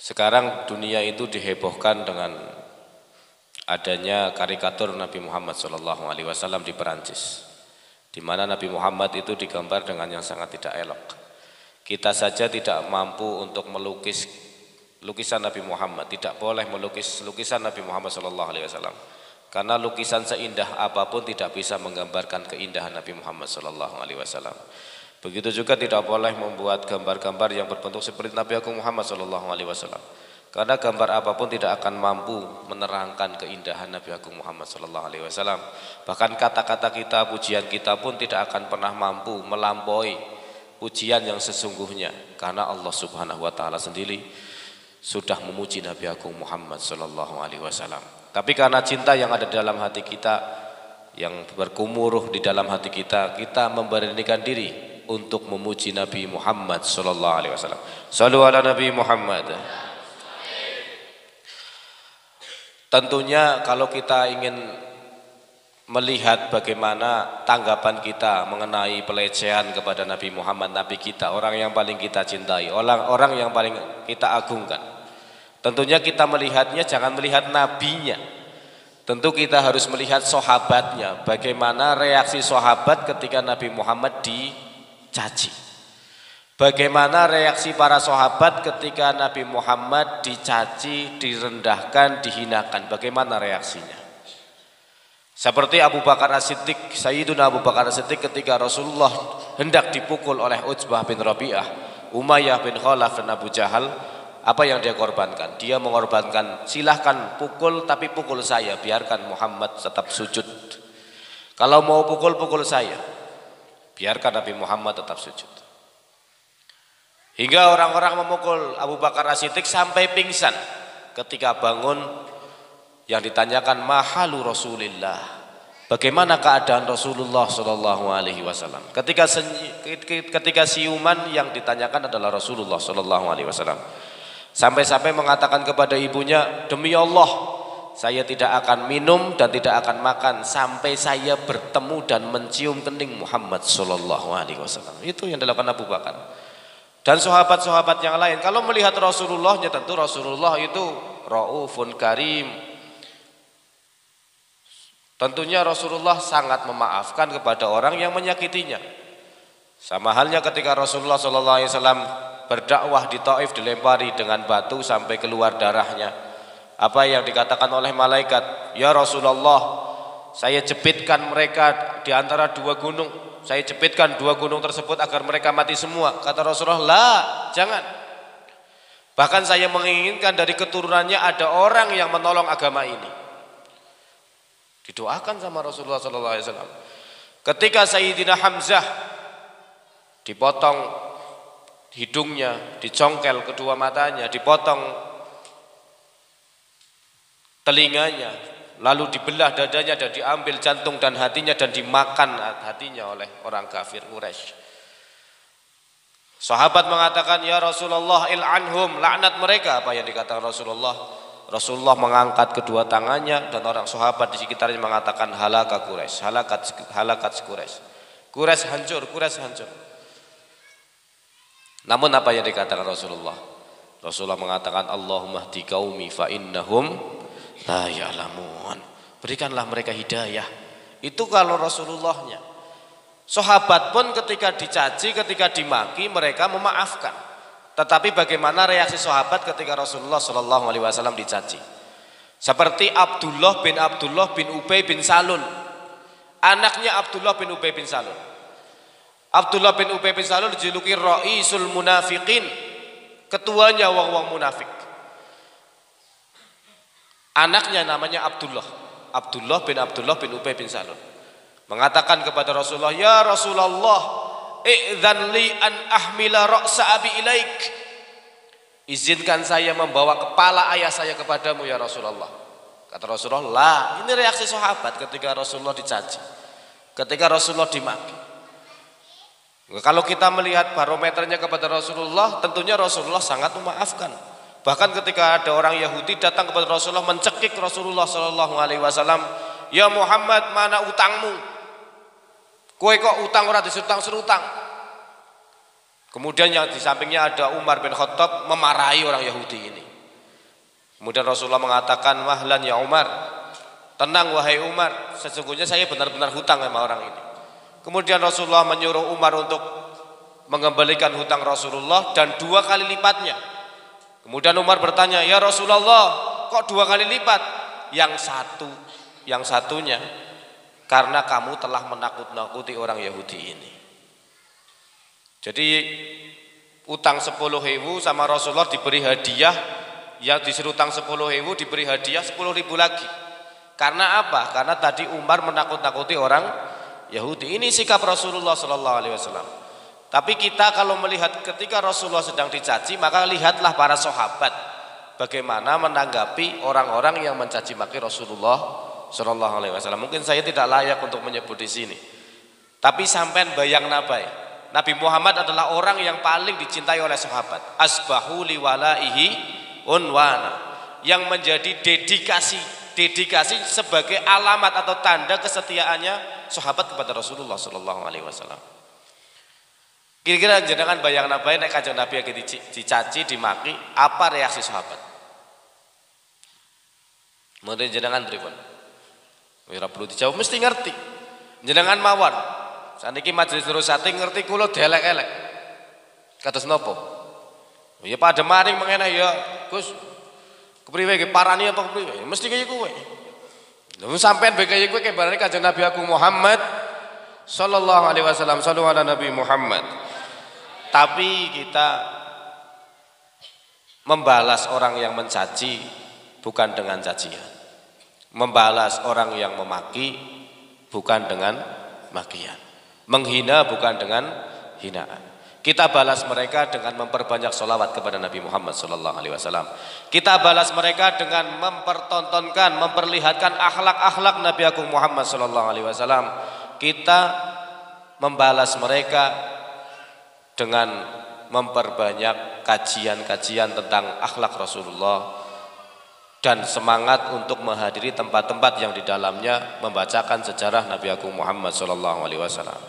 Sekarang dunia itu dihebohkan dengan adanya karikatur Nabi Muhammad SAW di Perancis, di mana Nabi Muhammad itu digambar dengan yang sangat tidak elok. Kita saja tidak mampu untuk melukis lukisan Nabi Muhammad, tidak boleh melukis lukisan Nabi Muhammad SAW, karena lukisan seindah apapun tidak bisa menggambarkan keindahan Nabi Muhammad SAW. Begitu juga tidak boleh membuat gambar-gambar yang berbentuk seperti Nabi Agung Muhammad SAW, karena gambar apapun tidak akan mampu menerangkan keindahan Nabi Agung Muhammad SAW. Bahkan kata-kata kita, pujian kita pun tidak akan pernah mampu melampaui pujian yang sesungguhnya, karena Allah Subhanahu wa taala sendiri sudah memuji Nabi Agung Muhammad SAW. Tapi karena cinta yang ada dalam hati kita, yang berkumuruh di dalam hati kita, kita memberanikan diri untuk memuji Nabi Muhammad SAW. Shallu ala Nabi Muhammad. Tentunya kalau kita ingin melihat bagaimana tanggapan kita mengenai pelecehan kepada Nabi Muhammad, Nabi kita, orang yang paling kita cintai, orang yang paling kita agungkan, tentunya kita melihatnya jangan melihat nabinya. Tentu kita harus melihat sahabatnya, bagaimana reaksi sahabat ketika Nabi Muhammad dicaci. Bagaimana reaksi para sahabat ketika Nabi Muhammad dicaci, direndahkan, dihinakan, bagaimana reaksinya? Seperti Abu Bakar As-Siddiq, Sayyiduna Abu Bakar As-Siddiq ketika Rasulullah hendak dipukul oleh Utsbah bin Rabi'ah, Umayyah bin Khalaf dan Abu Jahal, apa yang dia korbankan? Dia mengorbankan, silahkan pukul tapi pukul saya, biarkan Muhammad tetap sujud. Kalau mau pukul saya, biarkan Nabi Muhammad tetap sujud. Hingga orang-orang memukul Abu Bakar As-Siddiq sampai pingsan. Ketika bangun, yang ditanyakan mahalu Rasulillah, bagaimana keadaan Rasulullah SAW? Ketika siuman, yang ditanyakan adalah Rasulullah SAW. Sampai-sampai mengatakan kepada ibunya, demi Allah, saya tidak akan minum dan tidak akan makan sampai saya bertemu dan mencium kening Muhammad SAW. Itu yang dilakukan Abu Bakar. Dan sahabat-sahabat yang lain, kalau melihat Rasulullahnya, tentu Rasulullah itu Raufun Karim. Tentunya Rasulullah sangat memaafkan kepada orang yang menyakitinya. Sama halnya ketika Rasulullah SAW berdakwah di Taif, dilempari dengan batu sampai keluar darahnya. Apa yang dikatakan oleh malaikat? Ya Rasulullah, saya jepitkan mereka di antara dua gunung. Saya jepitkan dua gunung tersebut agar mereka mati semua. Kata Rasulullah, la, jangan. Bahkan saya menginginkan dari keturunannya ada orang yang menolong agama ini. Didoakan sama Rasulullah SAW. Ketika Sayyidina Hamzah dipotong hidungnya, dicongkel kedua matanya, dipotong telinganya, lalu dibelah dadanya dan diambil jantung dan hatinya dan dimakan hatinya oleh orang kafir Quraisy. Sahabat mengatakan, ya Rasulullah il'anhum, laknat mereka. Apa yang dikatakan Rasulullah? Rasulullah mengangkat kedua tangannya dan orang sahabat di sekitarnya mengatakan halaka Quraisy, halakat Quraisy. Quraisy hancur, Quraisy hancur. Namun apa yang dikatakan Rasulullah? Rasulullah mengatakan Allahumma hdi qaumi fa innahum la ya'lamun. Berikanlah mereka hidayah. Itu kalau Rasulullahnya. Sahabat pun ketika dicaci, ketika dimaki, mereka memaafkan. Tetapi bagaimana reaksi sahabat ketika Rasulullah SAW dicaci? Seperti Abdullah bin Ubay bin Salul, anaknya Abdullah bin Ubay bin Salul. Abdullah bin Ubay bin Salul dijuluki Ra'isul Munafiqin, ketuanya wong-wong munafik. Anaknya namanya Abdullah bin Ubay bin Salul. Mengatakan kepada Rasulullah, ya Rasulullah, i'dzan li an ahmila ra'sa abi ilaik. Izinkan saya membawa kepala ayah saya kepadamu ya Rasulullah. Kata Rasulullah, lah. Ini reaksi sahabat ketika Rasulullah dicaci, ketika Rasulullah dimaki. Kalau kita melihat barometernya kepada Rasulullah, tentunya Rasulullah sangat memaafkan. Bahkan ketika ada orang Yahudi datang kepada Rasulullah mencekik Rasulullah SAW, ya Muhammad, mana utangmu? Kowe kok utang ora disutang serutang? Kemudian yang di sampingnya ada Umar bin Khattab memarahi orang Yahudi ini. Kemudian Rasulullah mengatakan, "Mahlan ya Umar." Tenang wahai Umar, sesungguhnya saya benar-benar hutang sama orang ini. Kemudian Rasulullah menyuruh Umar untuk mengembalikan hutang Rasulullah dan 2 kali lipatnya. Kemudian Umar bertanya, "Ya Rasulullah, kok 2 kali lipat?" Yang satunya karena kamu telah menakut-nakuti orang Yahudi ini. Jadi utang 10.000 sama Rasulullah diberi hadiah, yang disuruh utang 10.000 diberi hadiah 10.000 lagi. Karena apa? Karena tadi Umar menakut-nakuti orang Yahudi. Ini sikap Rasulullah Shallallahu Alaihi Wasallam. Tapi kita kalau melihat ketika Rasulullah sedang dicaci, maka lihatlah para sahabat bagaimana menanggapi orang-orang yang mencaci maki Rasulullah Shallallahu Alaihi Wasallam. Mungkin saya tidak layak untuk menyebut di sini. Tapi sampean bayang nabai, Nabi Muhammad adalah orang yang paling dicintai oleh sahabat. Asbahu liwalaihi unwana, yang menjadi dedikasi sebagai alamat atau tanda kesetiaannya sahabat kepada Rasulullah Shallallahu Alaihi Wasallam. Kira-kira jenengan bayang nabai nek kanjeng Nabi lagi dicaci, dimaki, apa reaksi sahabat? Mungkin jenengan pripun? Ora perlu dijawab, mesti ngerti. Jenengan mawon. Saniki majelis nurusati ngerti kula delek-elek. Kados napa? Ya pada maring mengenai ya, Gus. Kepriwe iki parani apa kepriwe? Mesti kaya kowe. Lha sampean bae kaya kowe kebarane kanjeng Nabi aku Muhammad sallallahu alaihi wasallam, sallu ala Nabi Muhammad. Tapi kita membalas orang yang mencaci bukan dengan cacian. Membalas orang yang memaki bukan dengan makian. Menghina bukan dengan hinaan. Kita balas mereka dengan memperbanyak sholawat kepada Nabi Muhammad sallallahu alaihi wasallam. Kita balas mereka dengan mempertontonkan, memperlihatkan akhlak-akhlak Nabi Agung Muhammad sallallahu alaihi wasallam. Kita membalas mereka dengan memperbanyak kajian-kajian tentang akhlak Rasulullah dan semangat untuk menghadiri tempat-tempat yang di dalamnya membacakan sejarah Nabi Agung Muhammad sallallahu alaihi wasallam.